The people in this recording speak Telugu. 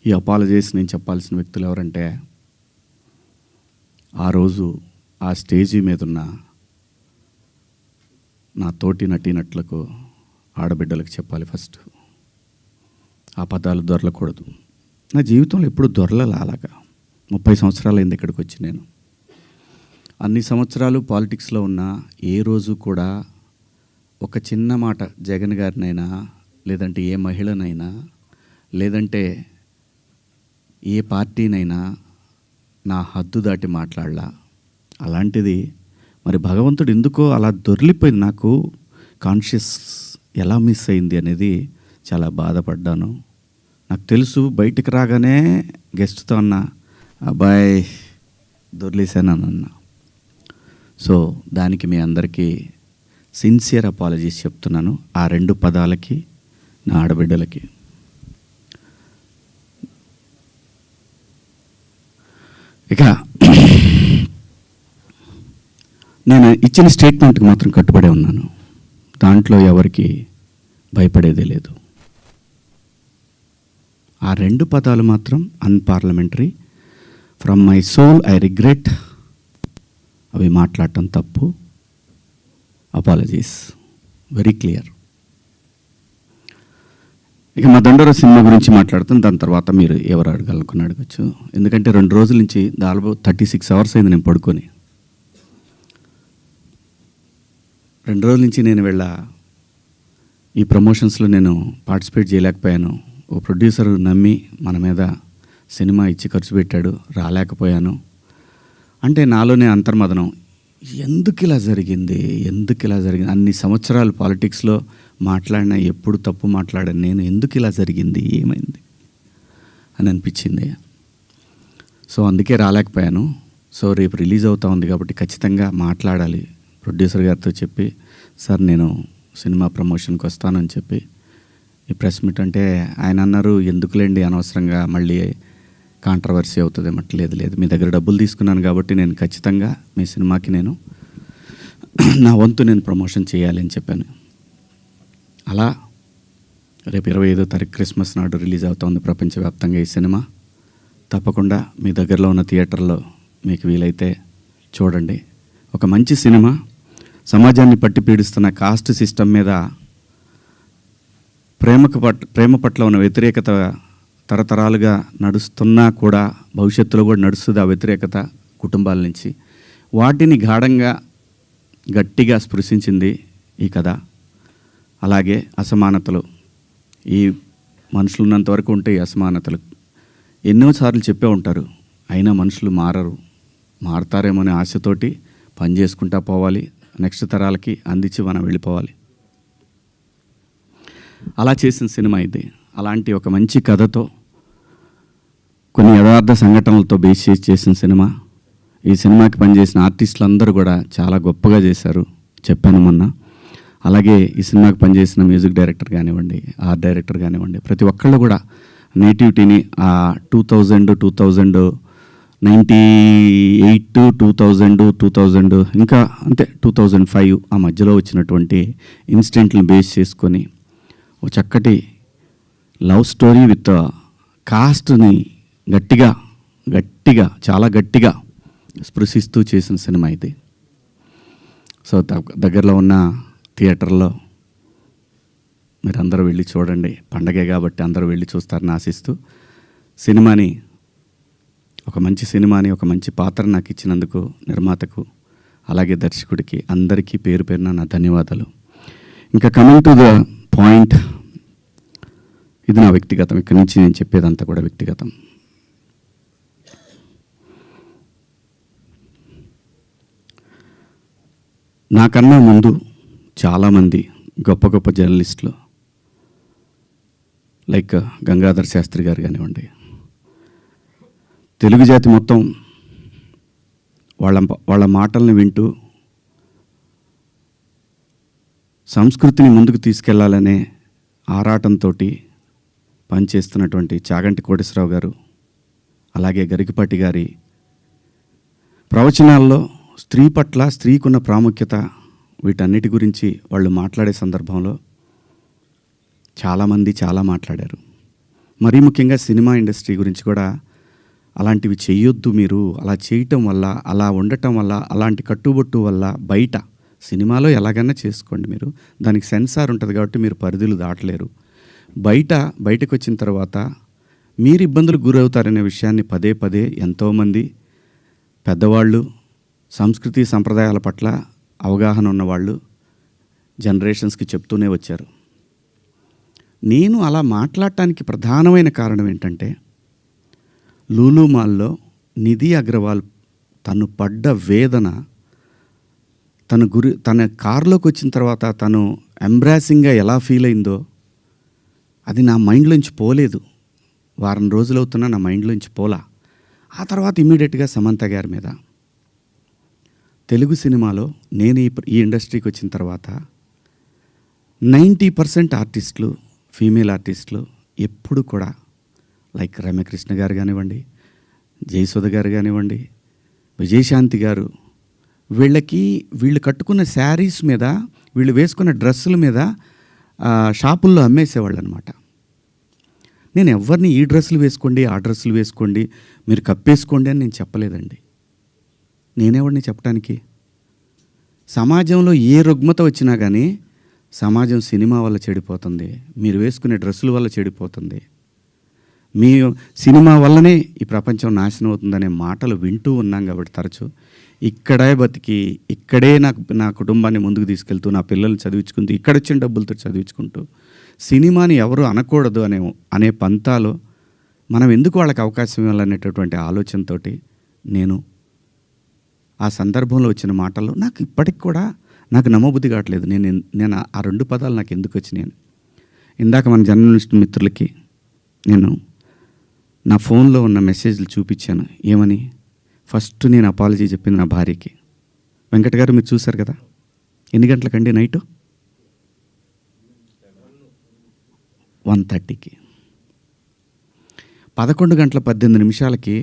ఈ అపాలజీస్ నేను చెప్పాల్సిన వ్యక్తులు ఎవరంటే, ఆ రోజు ఆ స్టేజీ మీద ఉన్న నా తోటి నటీనటులకు, ఆడబిడ్డలకు చెప్పాలి ఫస్ట్. ఆ పదాలు దొరలకూడదు. నా జీవితంలో ఎప్పుడు దొరలలా అలాగా. 30 సంవత్సరాలైంది ఇక్కడికి వచ్చి నేను. అన్ని సంవత్సరాలు పాలిటిక్స్లో ఉన్న ఏ రోజు కూడా ఒక చిన్న మాట జగన్ గారినైనా, లేదంటే ఏ మహిళనైనా, లేదంటే ఏ పార్టీనైనా నా హద్దు దాటి మాట్లాడలా. అలాంటిది మరి భగవంతుడు ఎందుకో అలా దొర్లిపోయింది. నాకు కాన్షియస్ ఎలా మిస్ అయింది అనేది చాలా బాధపడ్డాను. నాకు తెలుసు బయటికి రాగానే గెస్ట్తో అన్న, అబ్బాయి దొర్లేసానన్న. సో దానికి మీ అందరికీ సిన్సియర్ అపాలజీస్ చెప్తున్నాను, ఆ 2 పదాలకి, నా ఆడబిడ్డలకి. ఇక నేను ఇచ్చిన స్టేట్మెంట్కి మాత్రం కట్టుబడే ఉన్నాను. దాంట్లో ఎవరికి భయపడేదే లేదు. ఆ 2 పదాలు మాత్రం unparliamentary. From my soul I regret. అవి మాట్లాడటం తప్పు. Apologies very clear. ఇక మా దండోరా సినిమా గురించి మాట్లాడుతాను. దాని తర్వాత మీరు ఎవరు అడగాలనుకుని అడగచ్చు. ఎందుకంటే 2 రోజుల నుంచి దాదాపు 36 అవర్స్ అయింది నేను పడుకొని. 2 రోజుల నుంచి నేను ఈ ప్రమోషన్స్లో నేను పార్టిసిపేట్ చేయలేకపోయాను. ఓ ప్రొడ్యూసర్ నమ్మి మన మీద సినిమా ఇచ్చి ఖర్చు పెట్టాడు, రాలేకపోయాను. అంటే నాలోనే అంతర్మదనం, ఎందుకు ఇలా జరిగింది. అన్ని సంవత్సరాలు పాలిటిక్స్లో మాట్లాడినా ఎప్పుడు తప్పు మాట్లాడాను నేను, ఎందుకు ఇలా జరిగింది, ఏమైంది అని అనిపించింది. సో అందుకే రాలేకపోయాను. సో రేపు రిలీజ్ అవుతా ఉంది కాబట్టి ఖచ్చితంగా మాట్లాడాలి. ప్రొడ్యూసర్ గారితో చెప్పి, సార్ నేను సినిమా ప్రమోషన్కి వస్తానని చెప్పి ఈ ప్రెస్ మీట్ అంటే ఆయన అన్నారు, ఎందుకులేండి అనవసరంగా మళ్ళీ కాంట్రవర్సీ అవుతుంది. లేదు, మీ దగ్గర డబ్బులు తీసుకున్నాను కాబట్టి నేను ఖచ్చితంగా మీ సినిమాకి నేను నా వంతు నేను ప్రమోషన్ చేయాలి అని చెప్పాను. అలా రేపు 25వ తారీఖు క్రిస్మస్ నాడు రిలీజ్ అవుతుంది ప్రపంచవ్యాప్తంగా ఈ సినిమా. తప్పకుండా మీ దగ్గరలో ఉన్న థియేటర్లో మీకు వీలైతే చూడండి. ఒక మంచి సినిమా, సమాజాన్ని పట్టి పీడిస్తున్న కాస్ట్ సిస్టమ్ మీద ప్రేమ పట్ల ఉన్న వ్యతిరేకత తరతరాలుగా నడుస్తున్నా కూడా భవిష్యత్తులో కూడా నడుస్తుంది. ఆ వ్యతిరేకత కుటుంబాల నుంచి వాటిని గాఢంగా గట్టిగా స్పృశించింది ఈ కథ. అలాగే అసమానతలు, ఈ మనుషులు ఉన్నంత వరకు ఉంటే ఈ అసమానతలు ఎన్నోసార్లు చెప్పే ఉంటారు, అయినా మనుషులు మారతారేమో అనే ఆశతోటి పని చేసుకుంటా పోవాలి, నెక్స్ట్ తరాలకి అందించి మనం వెళ్ళిపోవాలి. అలా చేసిన సినిమా ఇది. అలాంటి ఒక మంచి కథతో కొన్ని యథార్థ సంఘటనలతో బేస్ చేసిన సినిమా. ఈ సినిమాకి పనిచేసిన ఆర్టిస్టులు అందరూ కూడా చాలా గొప్పగా చేశారు, చెప్పాను మొన్న. అలాగే ఈ సినిమాకి పనిచేసిన మ్యూజిక్ డైరెక్టర్ కానివ్వండి, ఆర్ట్ డైరెక్టర్ కానివ్వండి, ప్రతి ఒక్కళ్ళు కూడా నేటివిటీని ఆ 2000 98 2000 ఇంకా అంతే 2005 ఆ మధ్యలో వచ్చినటువంటి ఇన్సిడెంట్లను బేస్ చేసుకొని ఓ చక్కటి లవ్ స్టోరీ విత్ కాస్ట్ని గట్టిగా చాలా గట్టిగా స్పృశిస్తూ చేసిన సినిమా ఇది. సో దగ్గరలో ఉన్న థియేటర్లో మీరందరూ వెళ్ళి చూడండి. పండగే కాబట్టి అందరూ వెళ్ళి చూస్తారని ఆశిస్తూ, ఒక మంచి సినిమాని, ఒక మంచి పాత్ర నాకు ఇచ్చినందుకు నిర్మాతకు, అలాగే దర్శకుడికి అందరికీ పేరు పేరున నా ధన్యవాదాలు. ఇంకా కమింగ్ టు ద పాయింట్, ఇది నా వ్యక్తిగతం. ఇక్కడి నుంచి నేను చెప్పేదంతా కూడా వ్యక్తిగతం. నాకన్నా ముందు చాలామంది గొప్ప జర్నలిస్టులు లైక్ గంగాధర్ శాస్త్రి గారు కానివ్వండి, తెలుగు జాతి మొత్తం వాళ్ళ మాటల్ని వింటూ సంస్కృతిని ముందుకు తీసుకెళ్లాలనే ఆరాటంతో పనిచేస్తున్నటువంటి చాగంటి కోటేశ్వరరావు గారు, అలాగే గరికపాటి గారి ప్రవచనాల్లో స్త్రీ పట్ల, స్త్రీకున్న ప్రాముఖ్యత, వీటన్నిటి గురించి వాళ్ళు మాట్లాడే సందర్భంలో చాలామంది చాలా మాట్లాడారు. మరీ ముఖ్యంగా సినిమా ఇండస్ట్రీ గురించి కూడా అలాంటివి చెయ్యొద్దు మీరు. అలా చేయటం వల్ల, అలా ఉండటం వల్ల, అలాంటి కట్టుబొట్టు వల్ల బయట సినిమాలో ఎలాగైనా చేసుకోండి మీరు. దానికి సెన్సార్ ఉంటుంది కాబట్టి మీరు పరిధులు దాటలేరు. బయటకు వచ్చిన తర్వాత మీరు ఇబ్బందులకు గురవుతారనే విషయాన్ని పదే పదే ఎంతోమంది పెద్దవాళ్ళు, సంస్కృతి సంప్రదాయాల పట్ల అవగాహన ఉన్నవాళ్ళు జనరేషన్స్కి చెప్తూనే వచ్చారు. నేను అలా మాట్లాడటానికి ప్రధానమైన కారణం ఏంటంటే, లూలు మాల్లో నిధి అగర్వాల్ తను పడ్డ వేదన, తన కారులోకి వచ్చిన తర్వాత తను ఎంబ్రాసింగ్గా ఎలా ఫీల్ అయిందో అది నా మైండ్లోంచి పోలేదు. వారం రోజులు అవుతున్నా నా మైండ్లోంచి పోలా. ఆ తర్వాత ఇమీడియట్గా సమంత గారి మీద, తెలుగు సినిమాలో నేను ఈ ఇండస్ట్రీకి వచ్చిన తర్వాత 90% ఆర్టిస్టులు, ఫీమేల్ ఆర్టిస్టులు ఎప్పుడు కూడా లైక్ రమ్యకృష్ణ గారు కానివ్వండి, జయసుధ గారు కానివ్వండి, విజయశాంతి గారు, వీళ్ళు కట్టుకున్న శారీస్ మీద, వీళ్ళు వేసుకున్న డ్రెస్సుల మీద షాపుల్లో అమ్మేసేవాళ్ళు అనమాట. నేను ఎవరిని ఈ డ్రెస్సులు వేసుకోండి, ఆ డ్రెస్సులు వేసుకోండి, మీరు కప్పేసుకోండి అని నేను చెప్పలేదండి. నేనెవరిని చెప్పడానికి? సమాజంలో ఏ రుగ్మత వచ్చినా కానీ సమాజం సినిమా వల్ల చెడిపోతుంది, మీరు వేసుకునే డ్రెస్సుల వల్ల చెడిపోతుంది, మీ సినిమా వల్లనే ఈ ప్రపంచం నాశనం అవుతుందనే మాటలు వింటూ ఉన్నాం. కాబట్టి తరచూ ఇక్కడే బతికి, ఇక్కడే నా కుటుంబాన్ని ముందుకు తీసుకెళ్తూ, నా పిల్లల్ని చదివించుకుంటూ, ఇక్కడొచ్చిన డబ్బులతో చదివించుకుంటూ, సినిమాని ఎవరు అనకూడదు అనే పంతాలో మనం ఎందుకు వాళ్ళకి అవకాశం ఇవ్వాలనేటటువంటి ఆలోచనతో నేను ఆ సందర్భంలో వచ్చిన మాటల్లో నాకు ఇప్పటికి కూడా నాకు నమ్మబుద్ధి కావట్లేదు. నేను ఆ 2 పదాలు నాకు ఎందుకు వచ్చినాయని. ఇందాక మన జర్నలిస్ట్ మిత్రులకి నేను నా ఫోన్లో ఉన్న మెసేజ్లు చూపించాను. ఏమని? ఫస్ట్ నేను అపాలజీ చెప్పింది నా భార్యకి. వెంకట గారు మీరు చూశారు కదా, ఎన్ని గంటలకండి? నైటు 1:30కి. 11 గంటల 18 నిమిషాలకి